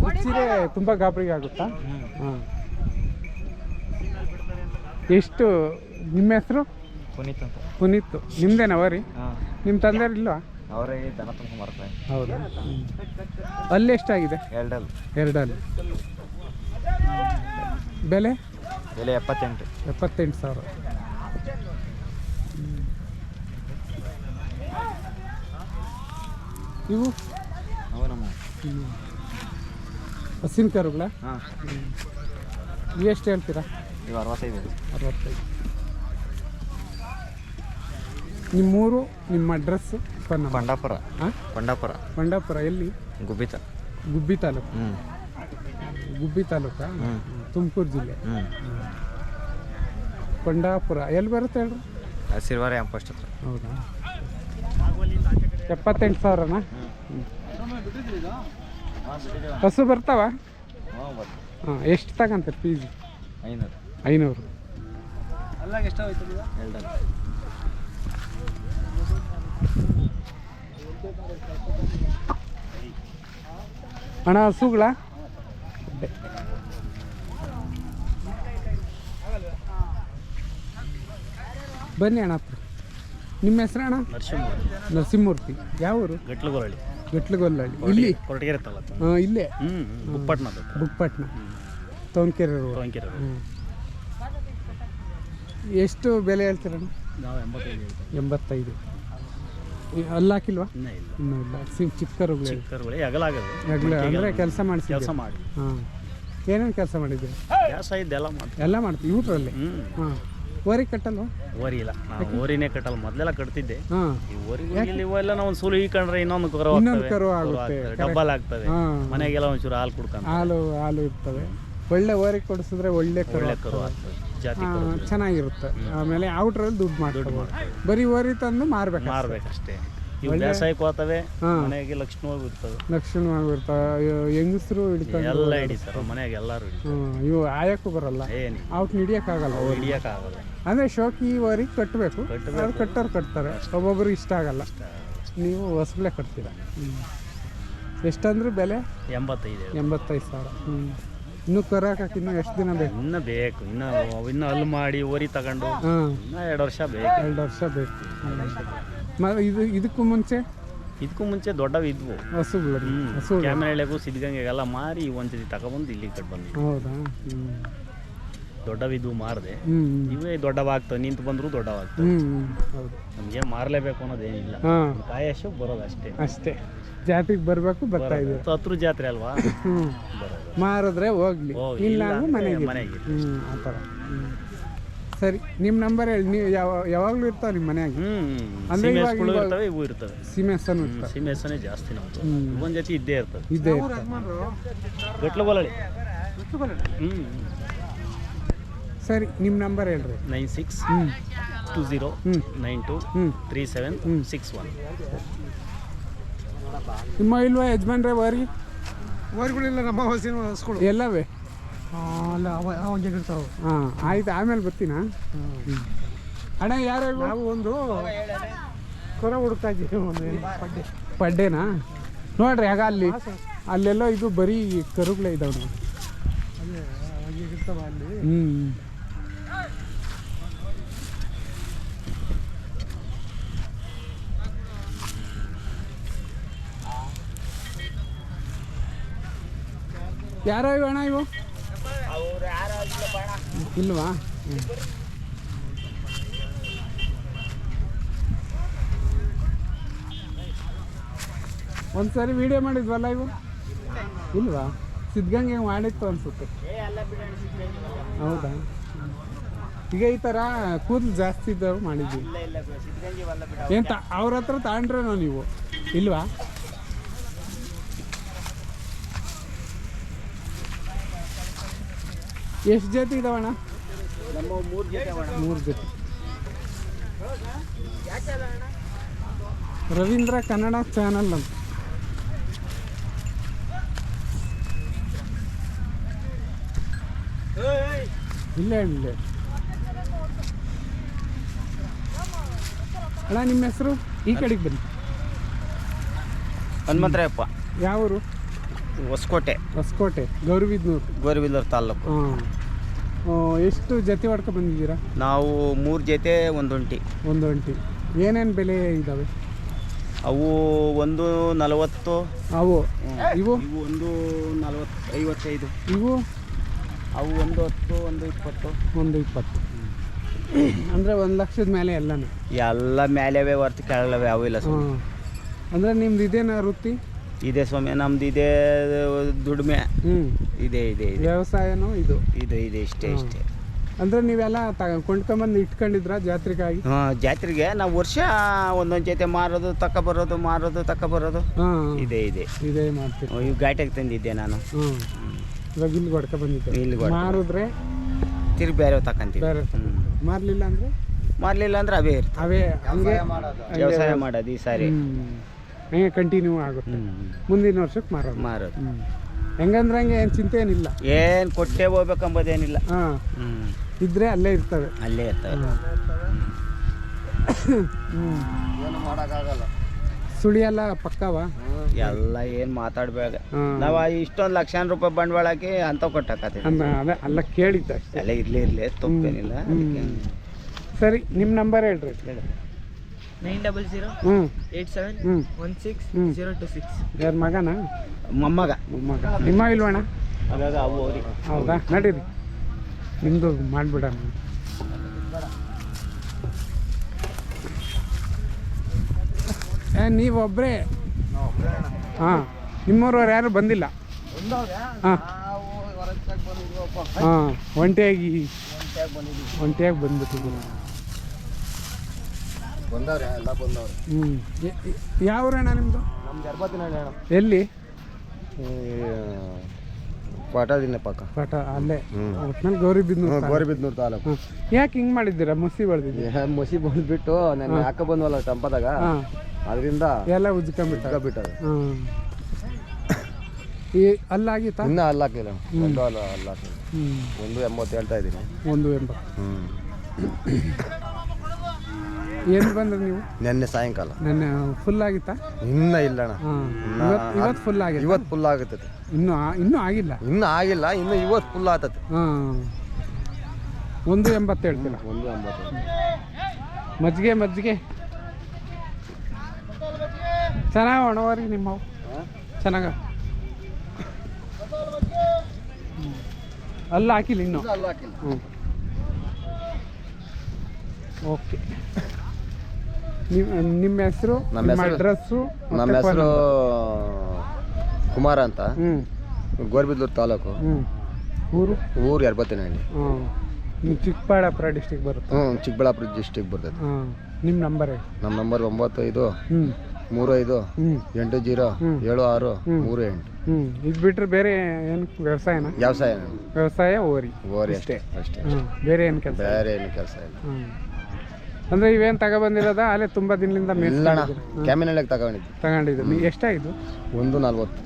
ಹುಚ್ಚಿರೆ ತುಂಬ ಗಾಬರಿಗೆ ಆಗುತ್ತಾ? ಹಾಂ. ಎಷ್ಟು ನಿಮ್ಮ ಹೆಸರು? ಪುನೀತ್ ಅಂತ. ಪುನೀತ್ ನಿಮ್ದೇನಾ ಅವರಿ? ನಿಮ್ಮ ತಂದೆಯವ್ರು ಇಲ್ವಾ? ಅವರೇ ದನ ತುಂಬ್ಕೊಂಬರ್ತಾರೆ. ಹೌದಾ? ಅಲ್ಲಿ ಎಷ್ಟಾಗಿದೆ? ಎರಡಲ್ಲಿ. ಬೆಲೆ 78,000. ಇವು ಹಸಿನ ಕರುಗಳ? ಎಷ್ಟು ಹೇಳ್ತೀರಾ? 65. ನಿಮ್ಮೂರು, ನಿಮ್ಮ ಅಡ್ರೆಸ್ಸು? ಬಂಡಾಪುರ. ಬಂಡಾಪುರ ಎಲ್ಲಿ? ಗುಬ್ಬಿ ತಾಲೂಕು. ಗುಬ್ಬಿ ತಾಲೂಕಾ? ತುಮಕೂರು ಜಿಲ್ಲೆ. ಬಂಡಾಪುರ ಎಲ್ಲಿ ಬರುತ್ತೆ ಹೇಳ್ರಿ? ಸಿರ್ವಾರಿ ಅಂಪಸ್ಟ್ ಹತ್ರ. ಹೌದಾ? 78,000ನಾ? ಹಸು ಬರ್ತಾವ? ಹಾಂ. ಎಷ್ಟು ತಗಂತಾರೆ ಫೀಸ್? 500. ಅಲ್ಲಾಗ ಎಷ್ಟು ಹೋಯ್ತು? ಅಣ್ಣ ಹಸುಗಳ? ಬನ್ನಿ ಅಣ್ಣ. ನಿಮ್ಮ ಹೆಸರು ಅಣ್ಣ? ನರಸಿಂಹಮೂರ್ತಿ. ಯಾವ ಊರು? ಗಟ್ಲುಗೊಲ್ಲಹಳ್ಳಿ. ಇಲ್ಲಿ ಹಾಂ, ಇಲ್ಲೇ ಬುಕ್ಪಟ್ನ ತವನ್ಕೆರೆ ರೋಡ್. ಎಷ್ಟು ಬೆಲೆ ಹೇಳ್ತೀರಣ್ಣ? 85. ಅಲ್ಲಿ ಹಾಕಿಲ್ವಾ? ಇನ್ನೂ ಇಲ್ಲ. ಚಿಕ್ಕ ಕರುಗಳು ಅಂದರೆ ಕೆಲಸ ಮಾಡಿಸಿ. ಹಾಂ. ಏನೇನು ಕೆಲಸ ಮಾಡಿದ್ದೀರಿ? ಎಲ್ಲ ಮಾಡ್ತೀವಿ ಊಟರಲ್ಲಿ. ಹಾಂ. ಓರಿ ಕಟ್ಟಲ್ವಾ? ಓರಿ ಇಲ್ಲ, ಓರಿನೇ ಕಟ್ಟಲ್ಲ. ಮೊದಲೆಲ್ಲ ಕಟ್ತಿದ್ದೆ. ಇವೆಲ್ಲ ನಾವು ಒಂದು ಸೂಲು ಈಕೊಂಡ್ರೆ ಇನ್ನೊಂದು ಕರು ಆಗುತ್ತೆ, ಡಬ್ಬಲ್ ಆಗ್ತವೆ. ಮನೆಗೆಲ್ಲ ಒಂಚೂರು ಹಾಲು ಕುಡ್ಕೊಂಡು ಹಾಲು ಇರ್ತವೆ. ಒಳ್ಳೆ ಓರಿ ಕೊಡಿಸಿದ್ರೆ ಒಳ್ಳೆ ಕರು ಜಾತಿ ಚೆನ್ನಾಗಿರುತ್ತೆ. ಆಮೇಲೆ ಔಟ್ರಲ್ಲಿ ದುಡ್ಡು ಮಾಡ್ಬೋದು. ಬರೀ ಓರಿ ತಂದು ಮಾರ್ಬೇಕಷ್ಟೇ. ಇವು ಬೇಸಾಯಕ್ಕೆ ಹೋಗ್ತವೆ, ಮನೆಗೆ ಲಕ್ಷಣವಾಗಿರ್ತವೆ. ಹೆಂಗಸರು ಹಿಡಿತಾರೆ, ಎಲ್ಲ ಹಿಡಿತಾರೆ ಮನೆಯಾಗ ಎಲ್ಲರೂ. ಇವು ಆಯಕ್ಕೂ ಬರಲ್ಲ, ಔಟ್ ಹಿಡಿಯೋಕ್ಕಾಗಲ್ಲ. ಅಂದರೆ ಶೋಕಿ ಓರಿ ಕಟ್ಟಬೇಕು, ಕಟ್ಟೋರು ಕಟ್ತಾರೆ. ಒಬ್ಬೊಬ್ರಿಗೆ ಇಷ್ಟ ಆಗಲ್ಲ. ನೀವು ಹೊಸಬ್ಲೆ ಕಟ್ತೀರಾ. ಎಷ್ಟಂದ್ರೆ ಬೆಲೆ? 85,000. ಇನ್ನೂ ಕರಾಕಕ್ಕೆ ಇನ್ನೂ ಎಷ್ಟು ದಿನ ಬೇಕು? ಇನ್ನು ಅಲ್ಲಿ ಮಾಡಿ ಓರಿ ತಗೊಂಡು 2 ವರ್ಷ ಬೇಕು. 2 ವರ್ಷ ಬೇಕು. ಇದಕ್ಕೂ ಮುಂಚೆ ದೊಡ್ಡವು ಇದ್ವು ಹಸುಗಳು. ಕ್ಯಾಮೆರಾಗೂ ಸಿದ್ಧಗಂಗೆಗೆಲ್ಲ ಮಾರಿ ಒಂದ್ಸತಿ ತಗೊಬಂದು ಇಲ್ಲಿ ಕಟ್ ಬಂದ್ವಿ. ಹೌದಾ? ದೊಡ್ಡವಿದ್ವು ಮಾರದೆ. ಇವೇ ದೊಡ್ಡವಾಗ್ತವೆ, ನಿಂತು ಬಂದ್ರು ದೊಡ್ಡವಾಗ್ತವೆ. ನಮಗೆ ಮಾರಲೇಬೇಕು ಅನ್ನೋದೇನಿಲ್ಲ, ಕಾಯಶು ಬರೋದು ಅಷ್ಟೇ. ಜಾತಿಗೆ ಬರಬೇಕು, ಬರ್ತಾ ಇದೆ. ಹತ್ರ ಜಾತ್ರೆ ಅಲ್ವಾ, ಮಾರಿದ್ರೆ ಹೋಗ್ಲಿ, ಇಲ್ಲ ಮನೆಗೆ. ಆ ಥರ. ಸರಿ, ನಿಮ್ಮ ನಂಬರ್ ಹೇಳಿ. ನೀವು ಯಾವಾಗಲೂ ಇರ್ತಾವೆ ನಿಮ್ಮ ಮನೆಯಾಗ? ಅಂದರೆ ಇವು ಇರ್ತವೆ. ಸೀಮೆಸನೇ ಜಾಸ್ತಿ ನಮ್ದು. ಒಂದು ಜೊತೆ ಇದ್ದೇ ಇರ್ತದೆ. ಗಟ್ಲುಗೊಲ್ಲಹಳ್ಳಿ. ಸರಿ, ನಿಮ್ಮ ನಂಬರ್ ಹೇಳ್ರಿ. 9620923761. ನಿಮ್ಮ ಇಲ್ವಾ ಯಜಮಾನ್ರೆ? ಓರಿಗಳಿಲ್ಲ ನಮ್ಮ ಹಸುಗಳು ಎಲ್ಲವೇ? ಅಲ್ಲ, ಇರ್ತಾವೆ. ಹಾಂ, ಆಯ್ತು. ಆಮೇಲೆ ಬರ್ತೀನಾ? ಅಣ್ಣ ಯಾರು? ನಾವು ಒಂದು ಕರ ಹುಡುಕ್ತಾ ಇದ್ದೀವಿ. ಒಂದು ಪಡ್ಡೆನಾ? ನೋಡ್ರಿ, ಆಗ ಅಲ್ಲೆಲ್ಲೋ ಇದು ಬರೀ ಕರುಗಳೇ ಇದಾವೆ ನೋಡಿ. ಇರ್ತಾವ ಅಲ್ಲಿ. ಯಾರೋ ಇವು ಅಣ್ಣ? ಇವು ಇಲ್ವಾ? ಒಂದ್ಸರಿ ವಿಡಿಯೋ ಮಾಡಿದ್ವಲ್ಲ ಇವು? ಇಲ್ವಾ? ಸಿದ್ಧಗಂಗೆ ಮಾಡಿತ್ತು ಅನ್ಸುತ್ತೆ. ಹೌದಾ? ಈಗ ಈ ಥರ ಕೂದಲು ಜಾಸ್ತಿ ಇದ್ದವು ಮಾಡಿದ್ವಿ. ಏನು ಅವ್ರ ಹತ್ರ ತಗೊಂಡ್ರೇನೋ ನೀವು? ಇಲ್ವಾ? ಎಷ್ಟು ಜೊತೆ ಇದಾವಣ್ಣ? 3 ಜೊತೆ. 3 ಜೊತೆ. ರವೀಂದ್ರ ಕನ್ನಡ ಚಾನಲ್ ಅಂತ. ಇಲ್ಲೇ ಇಲ್ಲೇ ಅಣ್ಣ, ನಿಮ್ಮ ಹೆಸರು? ಈ ಕಡೆಗೆ ಬನ್ನಿ. ಹನುಮಂತರಾಯಪ್ಪ. ಯಾವೂರು? ಹೊಸಕೋಟೆ. ಹೊಸಕೋಟೆ, ಗೌರಿಬಿದನೂರು. ಗೌರಿಬಿದನೂರು ತಾಲ್ಲೂಕು. ಹಾಂ. ಎಷ್ಟು ಜೊತೆ ಹೊಡ್ಕೊ ಬಂದಿದ್ದೀರಾ? ನಾವು 3 ಜೊತೆ ಒಂದು ಒಂಟಿ. ಒಂದು ಒಂಟಿ. ಏನೇನು ಬೆಲೆ ಇದ್ದಾವೆ ಅವು? 140. ಅವು ಇವು ಇವು 140, 55. ಇವು ಅವು 110, 120. 120. ಅಂದರೆ 1 ಲಕ್ಷದ ಮೇಲೆ ಎಲ್ಲನೂ? ಎಲ್ಲ ಮೇಲೆವೇ ಹೊರ್ತು ಕೆಳಗವೆ ಅವು ಇಲ್ಲ ಸ್ವಾಮಿ. ಹಾಂ. ಅಂದರೆ ನಿಮ್ದು ಇದೇನಾ ವೃತ್ತಿ? ಇದೆ ಸ್ವಾಮಿ, ನಮ್ದು ಇದೆ ದುಡಿಮೆ. ಇದೆ ಇದೆ ಇದೆ. ವ್ಯವಸಾಯನೂ ಇದು ಇದೆ ಇದೆ ಇಷ್ಟೇ ಇಷ್ಟೇ. ಅಂದರೆ ನೀವೆಲ್ಲ ಕೊಂಡ್ಕೊಂಬಂದು ಇಟ್ಕೊಂಡಿದ್ರಾ ಜಾತ್ರೆಗಾಗಿ? ಹಾಂ, ಜಾತ್ರೆಗೆ ನಾವು ವರ್ಷ ಒಂದೊಂದು ಜೊತೆ ಮಾರೋದು ತಗೊಬರೋದು, ಮಾರೋದು ತಗೊಬರೋದು. ಹಾಂ, ಇದೆ ಇದೆ ಇದೇ ಮಾಡ್ತೀವಿ. ಇವು ಘಾಟಿಗೆ ತಂದಿದ್ದೆ ನಾನು. ಇವಾಗ ಇಲ್ಲಿ ಹೊಡ್ಕೊ ಬಂದಿದ್ದೆ. ಇಲ್ಲಿ ಮಾರಿದ್ರೆ ತಿರ್ಗಿ ಬೇರೆ ತಗೊಂತೀವಿ. ಬೇರೆ ಮಾರಲಿಲ್ಲ ಅಂದರೆ? ಮಾರಲಿಲ್ಲ ಅಂದ್ರೆ ಅವೇ ಇರ್ತವೆ. ಅವೇ ಹಂಗೆ ವ್ಯವಸಾಯ ಮಾಡೋದು ಈ ಸಾರಿ. ಹಂಗೆ ಕಂಟಿನ್ಯೂ ಆಗುತ್ತೆ. ಮುಂದಿನ ವರ್ಷಕ್ಕೆ ಮಾರೋದು. ಹೆಂಗಂದ್ರೆ ಹಂಗೆ ಏನು ಚಿಂತೆ ಏನಿಲ್ಲ. ಏನು ಕೊಟ್ಟೆ ಹೋಗ್ಬೇಕಂಬೋದೇನಿಲ್ಲ. ಹಾಂ, ಇದ್ರೆ ಅಲ್ಲೇ ಇರ್ತವೆ. ಅಲ್ಲೇ ಇರ್ತವೆ. ಏನು ಮಾಡೋಕ್ಕಾಗಲ್ಲ. ಸುಳಿ ಎಲ್ಲ ಪಕ್ಕವ ಎಲ್ಲ ಏನು ಮಾತಾಡ್ಬೇಕ. ನಾವು ಇಷ್ಟೊಂದು ಲಕ್ಷಾನು ರೂಪಾಯಿ ಬಂಡವಾಳ ಹಾಕಿ ಅಂತ ಕೊಟ್ಟಾಕತ್ತೀವಿ. ಅದೇ ಅಲ್ಲ ಕೇಳಿದ್ದ ಎಲ್ಲ ಇರಲಿ ತಪ್ಪೇನಿಲ್ಲ. ಸರಿ, ನಿಮ್ಮ ನಂಬರ್ ಹೇಳ್ರಿ. 900-87-16-026. ಯಾರ ಮಗನಾ? ಮೊಮ್ಮಗ. ಮೊಮ್ಮಗ. ನಿಮ್ಮ ಇಲ್ವಣ್ಣ? ಹಾಗಾಗಿ ಅವು ಅವ್ರಿ. ಹೌದಾ? ನಡೀರಿ, ನಿಮ್ಮದು ಮಾಡಿಬಿಡೋಣ. ನೀವೊಬ್ಬರೇ? ಹಾಂ. ನಿಮ್ಮವ್ರವ್ರು ಯಾರು ಬಂದಿಲ್ಲ? ಹಾಂ ಹಾಂ. ಒಂಟಿಯಾಗಿ ಬಂದ್ಬಿಟ್ಟಿದ್ದೀವಿ. ಬಂದವ್ರೆ, ಎಲ್ಲ ಬಂದವ್ರೆ. ಯಾವ ಊರಣ್ಣ ನಿಮ್ಮದು? ನಮ್ದು ಎರ್ಬತ್ತಿನಹಳ್ಳಿ ಅಣ್ಣ. ಎಲ್ಲಿ? ಪಾಟದಿಂದ ಪಕ್ಕ. ಪಾಟ ಅಲ್ಲೇ ಒಟ್ನಲ್ಲಿ ಗೌರಿಬಿದನೂರು ತಾಲೂಕು. ಯಾಕೆ ಹಿಂಗೆ ಮಾಡಿದ್ದೀರಾ? ಮಸಿ ಬೆಳೆದಿದ್ದೀರಾ? ಮಸಿ ಬಂದ್ಬಿಟ್ಟು ನಾನು ಹಾಕ ಬಂದ್ವಲ್ಲ ಟಂಪದಾಗ, ಅದರಿಂದ ಎಲ್ಲ ಉಜ್ಕೊಂಡ್ಬಿಟ್ಟದೆ. ಹಾಂ. ಈ ಅಲ್ಲಾಗಿತ್ತಾ? ಇನ್ನೂ ಅಲ್ಲಾಕಿಲ್ಲ. ಒಂದು ಅಲ್ಲಾಕಿಲ್ಲ. 180 ಹೇಳ್ತಾ ಇದ್ದೀನಿ. 180. ಏನು ಬಂದ್ರಿ ನೀವು? ನೆನ್ನೆ ಸಾಯಂಕಾಲ. ನೆನ್ನೆ ಫುಲ್ ಆಗಿತ್ತಾ? ಇನ್ನೂ ಇಲ್ಲಣ್ಣ. ಇವತ್ತು ಫುಲ್ ಆಗಿದೆ. ಇವತ್ತು ಫುಲ್ ಆಗುತ್ತದೆ. ಇನ್ನೂ ಆಗಿಲ್ಲ. ಇನ್ನೂ ಆಗಿಲ್ಲ, ಇನ್ನು ಇವತ್ತು ಫುಲ್ ಆಗ್ತದೆ. ಹಾಂ. 180 ಹೇಳ್ತೀರಾ? 180. ಮಜ್ಜಿಗೆ ಚೆನ್ನಾಗಿ ಒಣವರಿ ನಿಮ್ಮವು? ಚೆನ್ನಾಗ ಅಲ್ಲ ಹಾಕಿಲ್ಲ ಇನ್ನು? ಹ್ಞೂ, ಓಕೆ. ನಿಮ್ಮ ಹೆಸರು? ನಮ್ಮ ಅಡ್ರೆಸ್ಸು? ನಮ್ಮ ಹೆಸರು ಕುಮಾರ ಅಂತ. ಗೌರಿಬಿದನೂರು ತಾಲೂಕು. ಊರು ಎರ್ಬತ್ತಿನಹಳ್ಳಿ. ನೀವು ಚಿಕ್ಕಬಳ್ಳಾಪುರ ಡಿಸ್ಟಿಕ್ ಬರುತ್ತೆ? ಚಿಕ್ಕಬಳ್ಳಾಪುರ ಡಿಸ್ಟಿಕ್ ಬರ್ತದೆ. ನಿಮ್ಮ ನಂಬರ್? ನಮ್ಮ ನಂಬರ್ 95-35-80-76-38. ಇದು ಬಿಟ್ಟರೆ ಬೇರೆ ಏನು ವ್ಯವಸಾಯನ? ವ್ಯವಸಾಯ ಓರಿ ಅಷ್ಟೇ. ಬೇರೆ ಏನು ಕೆಲಸ? ಬೇರೆ ಏನು ಕೆಲಸ ಇಲ್ಲ. ಅಂದರೆ ಇವೇನು ತಗೊಬಂದಿರೋದ? ಅಲ್ಲೇ ತುಂಬ ದಿನದಿಂದ ಇಲ್ಲಣ್ಣ, ಕ್ಯಾಮಿನಳ್ಳಿಗೆ ತಗೊಂಡಿದ್ದು. ನೀವು ಎಷ್ಟಾಯಿತು? 140.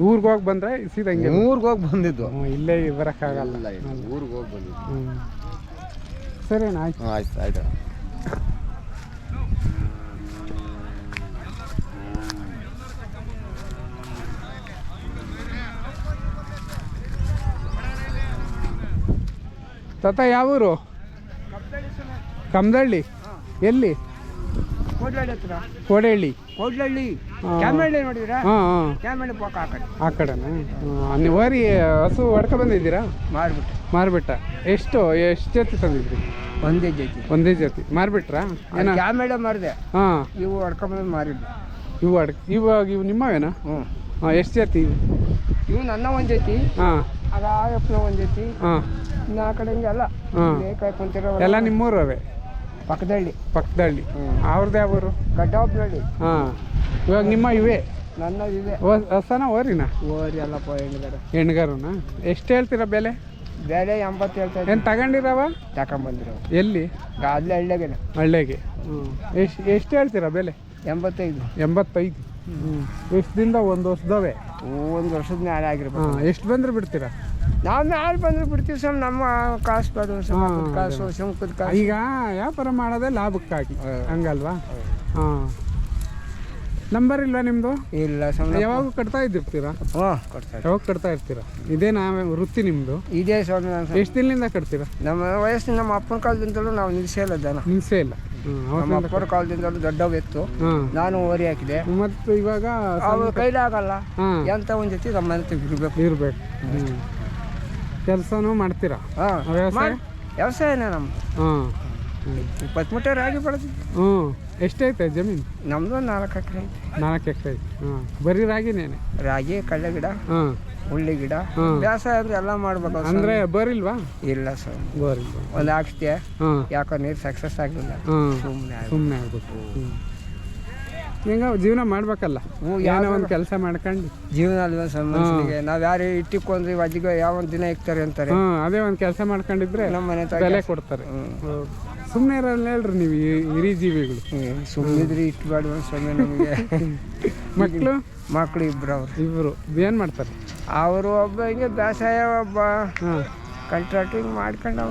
ಊರಿಗೆ ಹೋಗಿ ಬಂದರೆ ಸೀದಂಗೆ? ಊರಿಗೆ ಹೋಗಿ ಬಂದಿದ್ದು. ಇಲ್ಲೇ ಬರೋಕ್ಕಾಗಲ್ಲ. ಊರಿಗೆ ಹೋಗಿ ಬಂದಿದ್ದು. ಸರಿ ಅಣ್ಣ, ಆಯ್ತು. ಆಯ್ತು. ತಾತ ಯಾವ ಊರು? ಕಮದಳ್ಳಿ. ಎಲ್ಲಿ? ಕೋಡಹಳ್ಳಿ. ಕ್ಯಾಮರಳ್ಳಿ ನೋಡಿದ್ರಾ? ಹಾಂ. ಕ್ಯಾಮರಳ್ಳಿ ಪಕ್ಕ ಆ ಕಡೆನಾ? ನೀವು ಓರಿ ಹಸು ಹೊಡ್ಕೊ ಬಂದಿದ್ದೀರಾ? ಮಾರ್ಬಿಟ್ಟ. ಎಷ್ಟು ಜೊತೆ ತಂದಿದ್ರಿ? ಒಂದೇ ಜೊತೆ ಮಾರ್ಬಿಟ್ರಾ? ಕ್ಯಾಮರಳ್ಳಿ ಮಾರಿದೆ. ಹಾಂ. ಇವು ಹೊಡ್ಕೊಂಬಂದು ಮಾರಿದ್ದು. ಇವು ನಿಮ್ಮವೇನಾ? ಹಾಂ. ಎಷ್ಟು ಜೊತೆ ಇವು ನನ್ನ ಒಂದು ಜೊತೆ. ಹಾಂ. ಅದು ಆಯಪ್ಪನ ಒಂದು ಜೊತೆ. ಹಾಂ. ಇನ್ನು ಆ ಕಡೆಗೆ ಎಲ್ಲ ಕಾಯ್ಕೊಂತಿರೋ ಎಲ್ಲ ನಿಮ್ಮೂರು ಅವೇ? ಪಕ್ಕದಳ್ಳಿ. ಅವ್ರದ್ದು ಯಾವ ಊರು? ಗಡ್ಡಪ್ಪನಹಳ್ಳಿ. ಹಾಂ. ಇವಾಗ ನಿಮ್ಮ ಇವೇ? ನನ್ನ ಇದೆ. ಹೊಸನ ಓರಿನಾ? ಓರಿ ಅಲ್ಲಪ್ಪ, ಹೆಣ್ಗಾರನ. ಎಷ್ಟು ಹೇಳ್ತೀರಾ ಬೆಲೆ? ಬೆಲೆ 80 ಹೇಳ್ತಾ ಏನು ತಗೊಂಡಿರವ? ತಗೊಂಬಂದಿರೋ ಎಲ್ಲಿ? ಅಲ್ಲೇ ಹಳ್ಳಿಗೆ ಹಳ್ಳಿಗೆ. ಎಷ್ಟು ಹೇಳ್ತೀರಾ ಬೆಲೆ? 85. 85. ಎಷ್ಟು ದಿನದ? ಒಂದು ವರ್ಷದವೇ? ಒಂದು ವರ್ಷದ ಮೇಲೆ ಆಗಿರ್ಬೇಕು. ಎಷ್ಟು ಬಂದ್ರೆ ಬಿಡ್ತೀರಾ? ನಾವು ನಾಳೆ ಬಂದ್ರೆ ಬಿಡ್ತೀವಿ ಸರ್. ನಮ್ಮ ಕಾಸು ಬೇಡ ಕಾಸು ಸುಂಕದ ಕಾಸು. ಈಗ ವ್ಯಾಪಾರ ಮಾಡೋದೇ ಲಾಭಕ್ಕಾಗಿ, ಹಂಗಲ್ವಾ? ಹಾಂ. ನಂಬರ್ ಇಲ್ವಾ ನಿಮ್ಮದು? ಇಲ್ಲ ಸರ್. ಯಾವಾಗ ಕಟ್ತಾ ಇದ್ದಿರ್ತೀರಾ? ಕೊಡ್ತಾರೆ. ಯಾವಾಗ ಕಟ್ತಾ ಇರ್ತೀರಾ? ಇದೇನಾ ವೃತ್ತಿ ನಿಮ್ಮದು? ಇದೇ ಸರ್. ಎಷ್ಟು ದಿನದಿಂದ ಕಟ್ತೀರಾ? ನಮ್ಮ ವಯಸ್ಸಿನ ನಮ್ಮ ಅಪ್ಪನ ಕಾಲದಿಂದಲೂ ನಾವು ನಿಲ್ಸೇ ಇಲ್ಲ ದನ. ನಿಲ್ಸೇ ಇಲ್ಲ. ನಮ್ಮ ಅಪ್ಪನ ಕಾಲದಿಂದಲೂ ದೊಡ್ಡವಿತ್ತು. ನಾನು ಓರಿ ಹಾಕಿದೆ. ಮತ್ತು ಇವಾಗ ಅವ್ರ ಕೈಲಿ ಆಗಲ್ಲ. ಎಂತ ಒಂದು ಜೊತೆ ನಮ್ಮ ಮನೆ ಇರ್ಬೇಕು. ಕೆಲಸನೂ ಮಾಡ್ತೀರಾ? ವ್ಯವಸಾಯನೇ ನಮ್ದು. 20 ಮೂಟೆ ರಾಗಿ ಬೆಳೆದಿದ್ದು. ಎಷ್ಟೈತೆ ಜಮೀನು? ನಮ್ದು 4 ಎಕರೆ ಐತೆ. 4 ಎಕರೆ ಐತೆ. ಬರೀ ರಾಗಿನೇನೆ? ರಾಗಿ, ಕಳ್ಳೆ ಗಿಡ, ಉಳ್ಳಿ ಗಿಡ, ಬೇಸಾಯ ಅಂದ್ರೆ ಎಲ್ಲ ಮಾಡ್ಬೇಕು. ಅಂದ್ರೆ ಬೋರಿಲ್ವಾ? ಇಲ್ಲ ಸರ್, ಬೋರಿಲ್ವಾ? ಒಂದು ಹಾಕ್ಸ್ತೆ, ಯಾಕೋ ನೀರು ಸಕ್ಸಸ್ ಆಗಲಿಲ್ಲ, ಸುಮ್ಮನೆ ಆಗ್ಬಿಟ್ಟು. ಹೆಂಗ ಜೀವನ ಮಾಡ್ಬೇಕಲ್ಲ, ಏನೋ ಒಂದು ಕೆಲಸ ಮಾಡ್ಕೊಂಡು. ಜೀವನ ಅಲ್ವಾ ಸರ್ ಮನುಷ್ಯನಿಗೆ? ನಾವ್ ಯಾರು ಇಟ್ಟಿಕೊಂಡ್ರಿ ಅಜ್ಜಿಗೆ ಯಾವ ದಿನ ಇಕ್ತಾರೆ ಅಂತಾರೆ. ಅದೇ ಒಂದು ಕೆಲಸ ಮಾಡ್ಕೊಂಡಿದ್ರೆ ನಮ್ಮ ಮನೆ ಬೆಲೆ ಕೊಡ್ತಾರೆ. ಸುಮ್ಮನೆ ಇರಲ್ಲ ಹೇಳ್ರಿ ನೀವು ಹಿರಿ ಜೀವಿಗಳು. ಸುಮ್ಮನಿದ್ರಿ ಇಟ್ಟು ಬೇಡ ಸ್ವಾಮಿ ನಮಗೆ. ಮಕ್ಕಳು ಇಬ್ರು ಏನು ಮಾಡ್ತಾರೆ? ಅವರು ಒಬ್ಬ ಹಿಂಗೆ ಬೇಸಾಯ, ಒಬ್ಬ ಕಾಂಟ್ರಾಕ್ಟಿಂಗ್ ಮಾಡ್ಕೊಂಡು.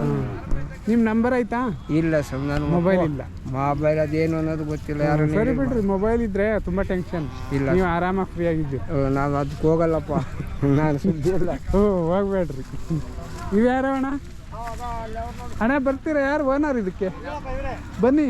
ನಿಮ್ಮ ನಂಬರ್ ಆಯ್ತಾ? ಇಲ್ಲ ಸರ್, ನಾನು ಮೊಬೈಲ್ ಇಲ್ಲ. ಮೊಬೈಲ್ ಅದೇನು ಅನ್ನೋದು ಗೊತ್ತಿಲ್ಲ. ಯಾರು ಸರಿ ಬಿಡ್ರಿ, ಮೊಬೈಲ್ ಇದ್ರೆ ತುಂಬಾ ಟೆನ್ಷನ್. ಇಲ್ಲ, ನೀವು ಆರಾಮಾಗಿ ಫ್ರೀ ಆಗಿದ್ದೀರಿ. ನಾನು ಅದಕ್ಕೆ ಹೋಗಲ್ಲಪ್ಪ, ನಾನು ಸುದ್ದಿ ಇಲ್ಲ. ಹೋಗ್ಬೇಡ್ರಿ. ನೀವು ಯಾರು ಅಣ್ಣ? ಅಣ್ಣ ಬರ್ತೀರಾ? ಯಾರು ಓನರ್ ಇದಕ್ಕೆ? ಬನ್ನಿ.